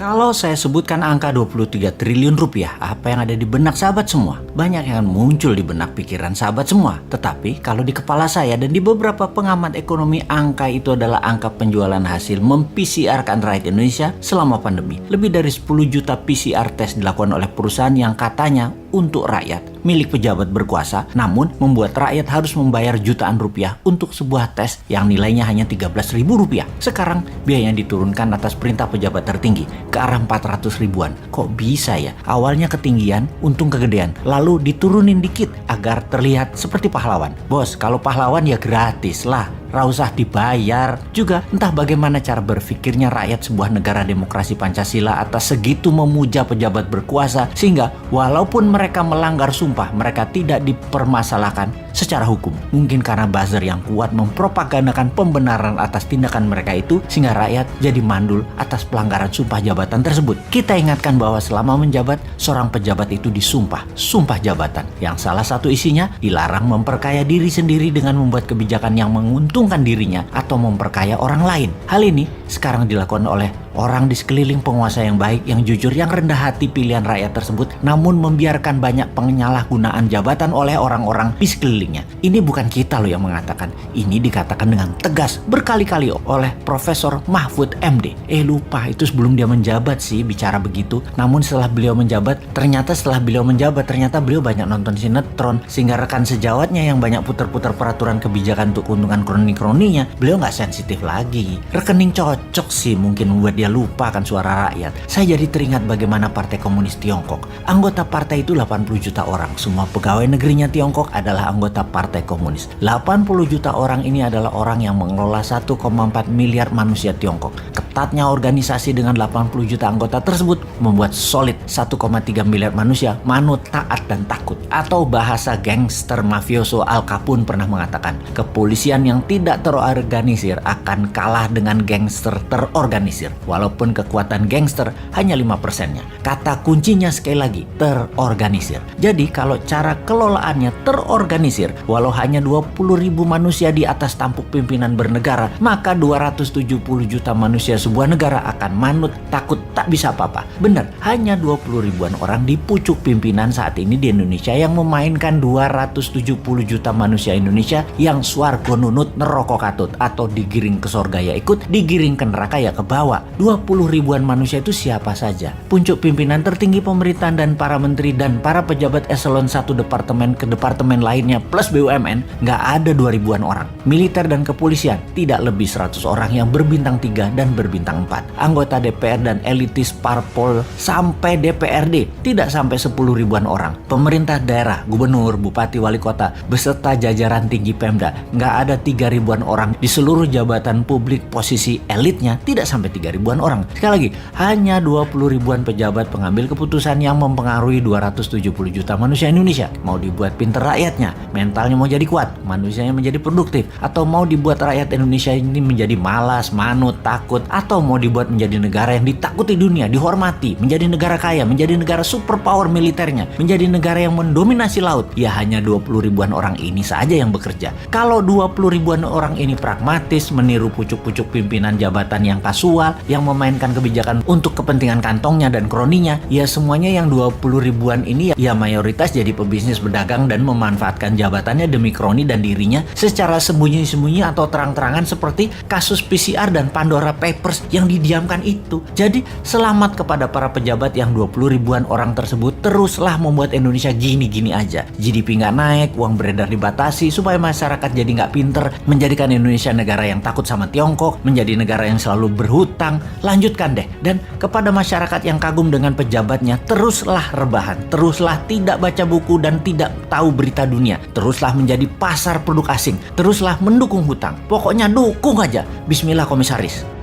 Kalau saya sebutkan angka 23 triliun rupiah, apa yang ada di benak sahabat semua? Banyak yang muncul di benak pikiran sahabat semua. Tetapi kalau di kepala saya dan di beberapa pengamat ekonomi, angka itu adalah angka penjualan hasil mem-PCR-kan rakyat Indonesia selama pandemi. Lebih dari 10 juta PCR tes dilakukan oleh perusahaan yang katanya untuk rakyat, milik pejabat berkuasa, namun membuat rakyat harus membayar jutaan rupiah untuk sebuah tes yang nilainya hanya 13.000 rupiah. Sekarang biayanya diturunkan atas perintah pejabat tertinggi ke arah 400 ribuan. Kok bisa ya? Awalnya ketinggian, untung kegedean, lalu diturunin dikit agar terlihat seperti pahlawan. Bos, kalau pahlawan ya gratis lah, usah dibayar. Juga entah bagaimana cara berpikirnya rakyat sebuah negara demokrasi Pancasila atas segitu memuja pejabat berkuasa, sehingga walaupun mereka melanggar sumpah, mereka tidak dipermasalahkan secara hukum. Mungkin karena buzzer yang kuat mempropagandakan pembenaran atas tindakan mereka itu, sehingga rakyat jadi mandul atas pelanggaran sumpah jabatan tersebut. Kita ingatkan bahwa selama menjabat, seorang pejabat itu disumpah sumpah jabatan, yang salah satu isinya dilarang memperkaya diri sendiri dengan membuat kebijakan yang menguntungkan dirinya atau memperkaya orang lain. Hal ini sekarang dilakukan oleh orang di sekeliling penguasa yang baik, yang jujur, yang rendah hati pilihan rakyat tersebut, namun membiarkan banyak penyalahgunaan jabatan oleh orang-orang di sekelilingnya. Ini bukan kita loh yang mengatakan, ini dikatakan dengan tegas berkali-kali oleh Profesor Mahfud MD. Lupa itu sebelum dia menjabat sih bicara begitu. Namun setelah beliau menjabat, ternyata beliau banyak nonton sinetron, sehingga rekan sejawatnya yang banyak putar-putar peraturan kebijakan untuk keuntungan kroni-kroninya, beliau nggak sensitif lagi. Rekening cocok sih mungkin membuat dia lupa akan suara rakyat. Saya jadi teringat bagaimana Partai Komunis Tiongkok. Anggota partai itu 80 juta orang. Semua pegawai negerinya Tiongkok adalah anggota Partai Komunis. 80 juta orang ini adalah orang yang mengelola 1,4 miliar manusia Tiongkok. Ketatnya organisasi dengan 80 juta anggota tersebut membuat solid 1,3 miliar manusia manut, taat, dan takut. Atau bahasa gangster mafioso Al Capone pernah mengatakan, kepolisian yang tidak terorganisir akan kalah dengan gangster terorganisir. Walaupun kekuatan gangster hanya 5%-nya. Kata kuncinya sekali lagi, terorganisir. Jadi kalau cara kelolaannya terorganisir, walau hanya 20.000 manusia di atas tampuk pimpinan bernegara, maka 270 juta manusia sebuah negara akan manut, takut, tak bisa apa-apa. Benar, hanya 20 ribuan orang di pucuk pimpinan saat ini di Indonesia yang memainkan 270 juta manusia Indonesia yang swargo nunut neroko katut, atau digiring ke sorga ya ikut, digiring ke neraka ya ke bawah. 20 ribuan manusia itu siapa saja? Puncuk pimpinan tertinggi pemerintahan dan para menteri dan para pejabat eselon 1 departemen ke departemen lainnya plus BUMN, nggak ada 2 ribuan orang. Militer dan kepolisian tidak lebih 100 orang yang berbintang 3 dan berbintang 4. Anggota DPR dan elitis parpol sampai DPRD tidak sampai 10 ribuan orang. Pemerintah daerah, gubernur, bupati, wali kota beserta jajaran tinggi Pemda, nggak ada 3 ribuan orang. Di seluruh jabatan publik posisi elitnya tidak sampai 3 ribuan orang. Sekali lagi, hanya 20 ribuan pejabat pengambil keputusan yang mempengaruhi 270 juta manusia Indonesia. Mau dibuat pinter rakyatnya, mentalnya mau jadi kuat, manusianya menjadi produktif, atau mau dibuat rakyat Indonesia ini menjadi malas, manut, takut, atau mau dibuat menjadi negara yang ditakuti dunia, dihormati, menjadi negara kaya, menjadi negara superpower militernya, menjadi negara yang mendominasi laut, ya hanya 20 ribuan orang ini saja yang bekerja. Kalau 20 ribuan orang ini pragmatis, meniru pucuk-pucuk pimpinan jabatan yang kasual, yang memainkan kebijakan untuk kepentingan kantongnya dan kroninya, ya semuanya yang 20 ribuan ini ya mayoritas jadi pebisnis berdagang dan memanfaatkan jabatannya demi kroni dan dirinya secara sembunyi-sembunyi atau terang-terangan, seperti kasus PCR dan Pandora Papers yang didiamkan itu. Jadi selamat kepada para pejabat yang 20 ribuan orang tersebut teruslah membuat Indonesia gini-gini aja. GDP nggak naik, uang beredar dibatasi supaya masyarakat jadi nggak pinter, menjadikan Indonesia negara yang takut sama Tiongkok, menjadi negara yang selalu berhutang. Lanjutkan deh. Dan kepada masyarakat yang kagum dengan pejabatnya, teruslah rebahan, teruslah tidak baca buku dan tidak tahu berita dunia, teruslah menjadi pasar produk asing, teruslah mendukung hutang. Pokoknya dukung aja. Bismillah komisaris.